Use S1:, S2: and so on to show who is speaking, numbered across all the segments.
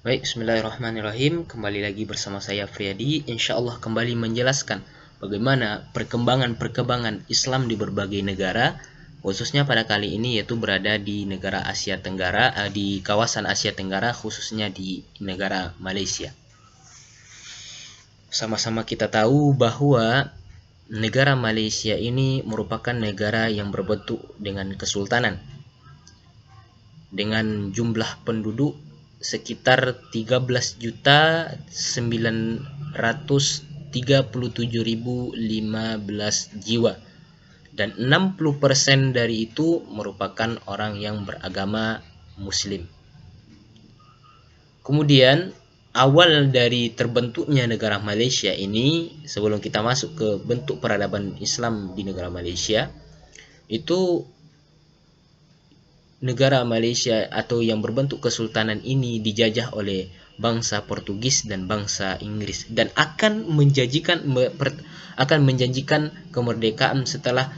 S1: Baik, bismillahirrahmanirrahim. Kembali lagi bersama saya Friadi. Insya Allah kembali menjelaskan bagaimana perkembangan Islam di berbagai negara, khususnya pada kali ini yaitu berada di negara Asia Tenggara, di kawasan Asia Tenggara, khususnya di negara Malaysia. Sama-sama kita tahu bahwa negara Malaysia ini merupakan negara yang berbentuk dengan kesultanan, dengan jumlah penduduk sekitar 13.937.015 jiwa, dan 60% dari itu merupakan orang yang beragama Muslim. Kemudian awal dari terbentuknya negara Malaysia ini, sebelum kita masuk ke bentuk peradaban Islam di negara Malaysia, itu negara Malaysia atau yang berbentuk kesultanan ini dijajah oleh bangsa Portugis dan bangsa Inggris, dan akan menjanjikan kemerdekaan setelah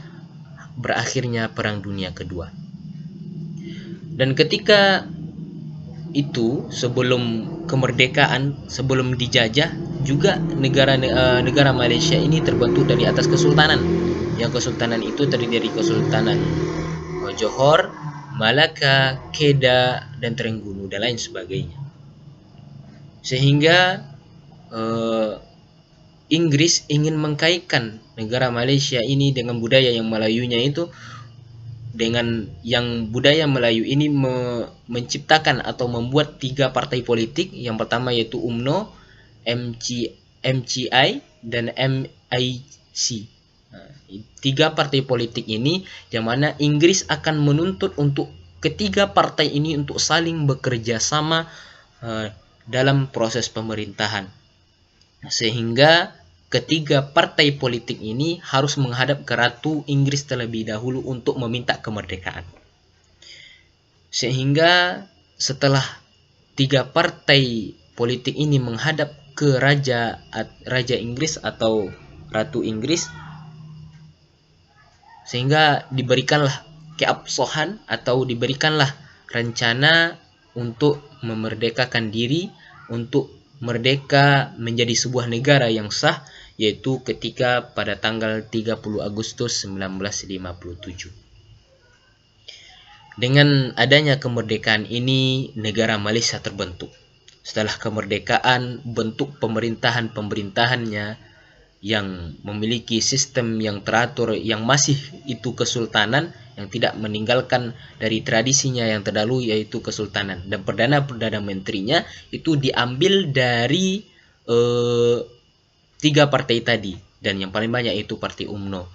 S1: berakhirnya Perang Dunia Kedua. Dan ketika itu, sebelum kemerdekaan, sebelum dijajah, juga negara Malaysia ini terbentuk dari atas kesultanan. Yang kesultanan itu terdiri dari Kesultanan Johor, Malaka, Kedah, dan Terengganu, dan lain sebagainya. Sehingga eh, Inggris ingin mengkaitkan negara Malaysia ini dengan budaya yang Melayunya itu, dengan yang budaya Melayu ini menciptakan atau membuat 3 partai politik. Yang pertama yaitu UMNO, MCI, dan MIC. 3 partai politik ini, yang mana Inggris akan menuntut untuk ketiga partai ini untuk saling bekerja sama dalam proses pemerintahan, sehingga ketiga partai politik ini harus menghadap ke Ratu Inggris terlebih dahulu untuk meminta kemerdekaan. Sehingga setelah 3 partai politik ini menghadap ke Raja Inggris atau Ratu Inggris, sehingga diberikanlah keabsahan atau diberikanlah rencana untuk memerdekakan diri, untuk merdeka menjadi sebuah negara yang sah, yaitu ketika pada tanggal 30 Agustus 1957. Dengan adanya kemerdekaan ini, negara Malaysia terbentuk. Setelah kemerdekaan, bentuk pemerintahannya yang memiliki sistem yang teratur, yang masih itu kesultanan, yang tidak meninggalkan dari tradisinya yang terdahulu yaitu kesultanan, dan perdana menterinya itu diambil dari 3 partai tadi, dan yang paling banyak itu partai UMNO.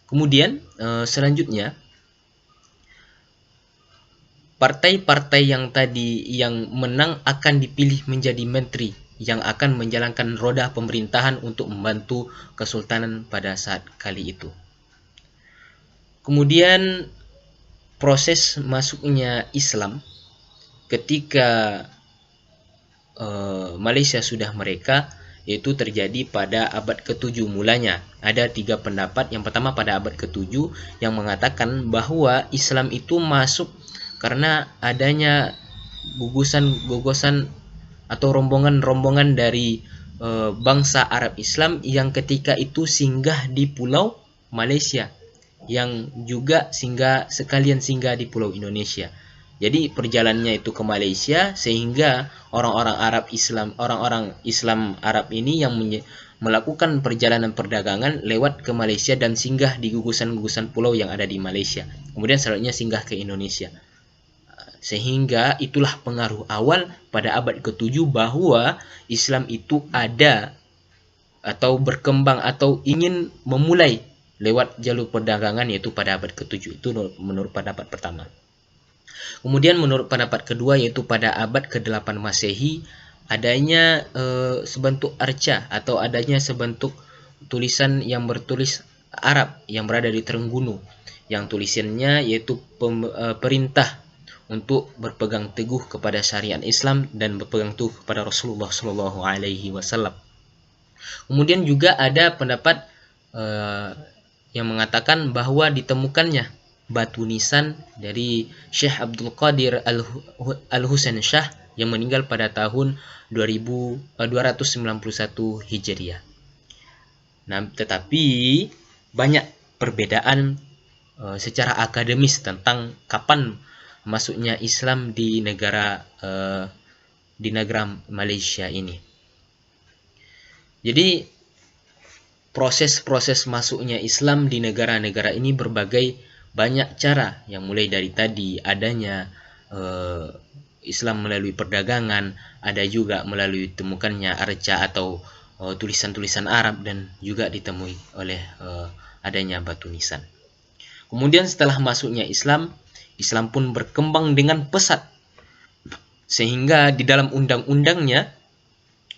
S1: Kemudian selanjutnya partai-partai yang tadi yang menang akan dipilih menjadi menteri yang akan menjalankan roda pemerintahan untuk membantu kesultanan pada saat kali itu. Kemudian proses masuknya Islam ketika Malaysia sudah merdeka, yaitu terjadi pada abad ke-7 mulanya. Ada 3 pendapat. Yang pertama pada abad ke-7 yang mengatakan bahwa Islam itu masuk karena adanya gugusan atau rombongan dari bangsa Arab Islam yang ketika itu singgah di pulau Malaysia, yang juga sekalian singgah di pulau Indonesia. Jadi perjalanannya itu ke Malaysia, sehingga orang-orang Islam Arab ini yang melakukan perjalanan perdagangan lewat ke Malaysia dan singgah di gugusan-gugusan pulau yang ada di Malaysia. Kemudian selanjutnya singgah ke Indonesia. Sehingga itulah pengaruh awal pada abad ke-7 bahwa Islam itu ada atau berkembang atau ingin memulai lewat jalur perdagangan, yaitu pada abad ke-7. Itu menurut pendapat pertama. Kemudian menurut pendapat kedua, yaitu pada abad ke-8 Masehi, adanya sebentuk arca atau adanya sebentuk tulisan yang bertulis Arab yang berada di Terengganu, yang tulisannya yaitu perintah untuk berpegang teguh kepada syariat Islam dan berpegang teguh kepada Rasulullah Shallallahu Alaihi Wasallam. Kemudian juga ada pendapat yang mengatakan bahwa ditemukannya batu nisan dari Syekh Abdul Qadir Al-Husain Shah yang meninggal pada tahun 291 Hijriah. Nah, tetapi banyak perbedaan secara akademis tentang kapan masuknya Islam di negara Malaysia ini. Jadi proses-proses masuknya Islam di negara-negara ini berbagai banyak cara, yang mulai dari tadi adanya Islam melalui perdagangan, ada juga melalui temukannya arca atau tulisan-tulisan Arab, dan juga ditemui oleh adanya batu nisan. Kemudian setelah masuknya Islam, Islam pun berkembang dengan pesat, sehingga di dalam undang-undangnya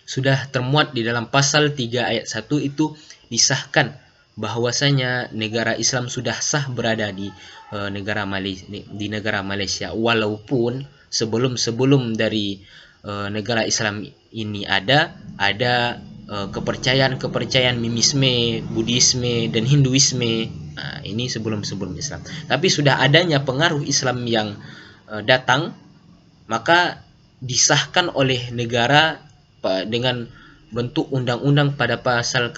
S1: sudah termuat di dalam pasal 3 ayat 1 itu disahkan bahwasanya negara Islam sudah sah berada di negara Malaysia, walaupun sebelum dari negara Islam ini ada kepercayaan mimisme, Buddhisme, dan Hinduisme. Nah, ini sebelum Islam. Tapi sudah adanya pengaruh Islam yang datang, maka disahkan oleh negara dengan bentuk undang-undang pada pasal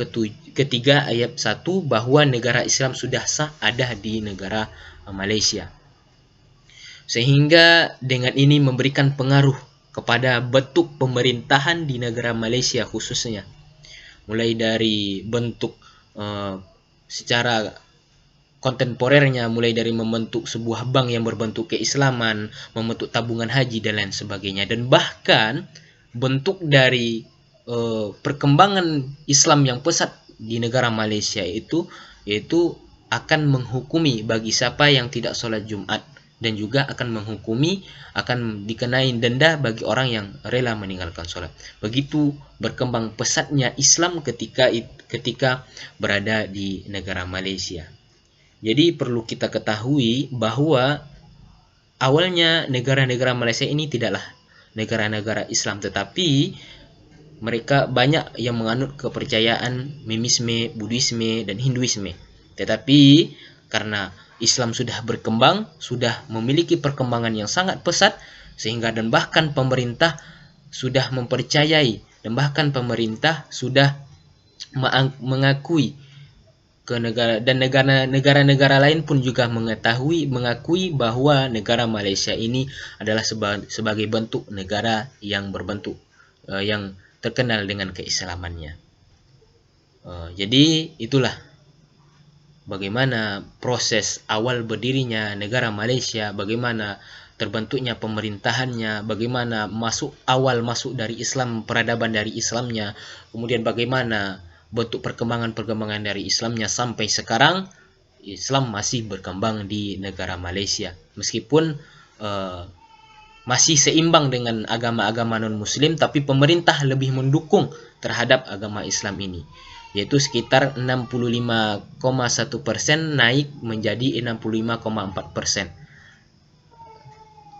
S1: ketiga ayat 1 bahwa negara Islam sudah sah ada di negara Malaysia. Sehingga dengan ini memberikan pengaruh kepada bentuk pemerintahan di negara Malaysia khususnya. Mulai dari bentuk secara kontemporernya, mulai dari membentuk sebuah bank yang berbentuk keislaman, membentuk tabungan haji, dan lain sebagainya. Dan bahkan bentuk dari perkembangan Islam yang pesat di negara Malaysia itu yaitu akan menghukumi bagi siapa yang tidak sholat Jumat, dan juga akan dikenai denda bagi orang yang rela meninggalkan sholat. Begitu berkembang pesatnya Islam ketika berada di negara Malaysia. Jadi perlu kita ketahui bahwa awalnya negara-negara Malaysia ini tidaklah negara-negara Islam, tetapi mereka banyak yang menganut kepercayaan mimisme, Buddhisme, dan Hinduisme. Tetapi karena Islam sudah berkembang, sudah memiliki perkembangan yang sangat pesat, sehingga dan bahkan pemerintah sudah mempercayai, dan bahkan pemerintah sudah mengakui negara-negara lain pun juga mengakui bahwa negara Malaysia ini adalah sebagai bentuk negara yang berbentuk yang terkenal dengan keislamannya. Jadi itulah bagaimana proses awal berdirinya negara Malaysia, bagaimana terbentuknya pemerintahannya, bagaimana awal masuk dari Islam, peradaban dari Islamnya, kemudian bagaimana bentuk perkembangan dari Islamnya sampai sekarang. Islam masih berkembang di negara Malaysia, meskipun masih seimbang dengan agama-agama non-muslim, tapi pemerintah lebih mendukung terhadap agama Islam ini, yaitu sekitar 65,1% naik menjadi 65,4%.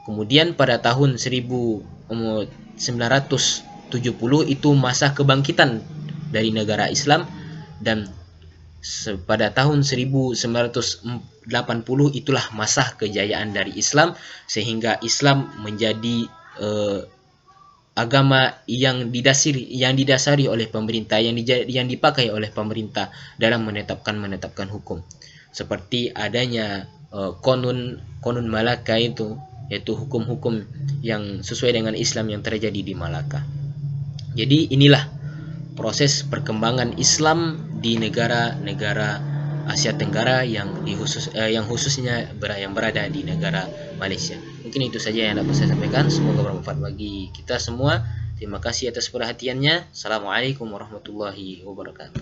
S1: Kemudian pada tahun 1970 itu masa kebangkitan dari negara Islam, dan pada tahun 1980 itulah masa kejayaan dari Islam, sehingga Islam menjadi agama yang didasari oleh pemerintah, yang dipakai oleh pemerintah dalam menetapkan hukum, seperti adanya konun Malaka, yaitu hukum-hukum yang sesuai dengan Islam yang terjadi di Malaka. Jadi inilah proses perkembangan Islam di negara-negara Asia Tenggara yang khususnya yang berada di negara Malaysia. Mungkin itu saja yang dapat saya sampaikan. Semoga bermanfaat bagi kita semua. Terima kasih atas perhatiannya. Assalamualaikum warahmatullahi wabarakatuh.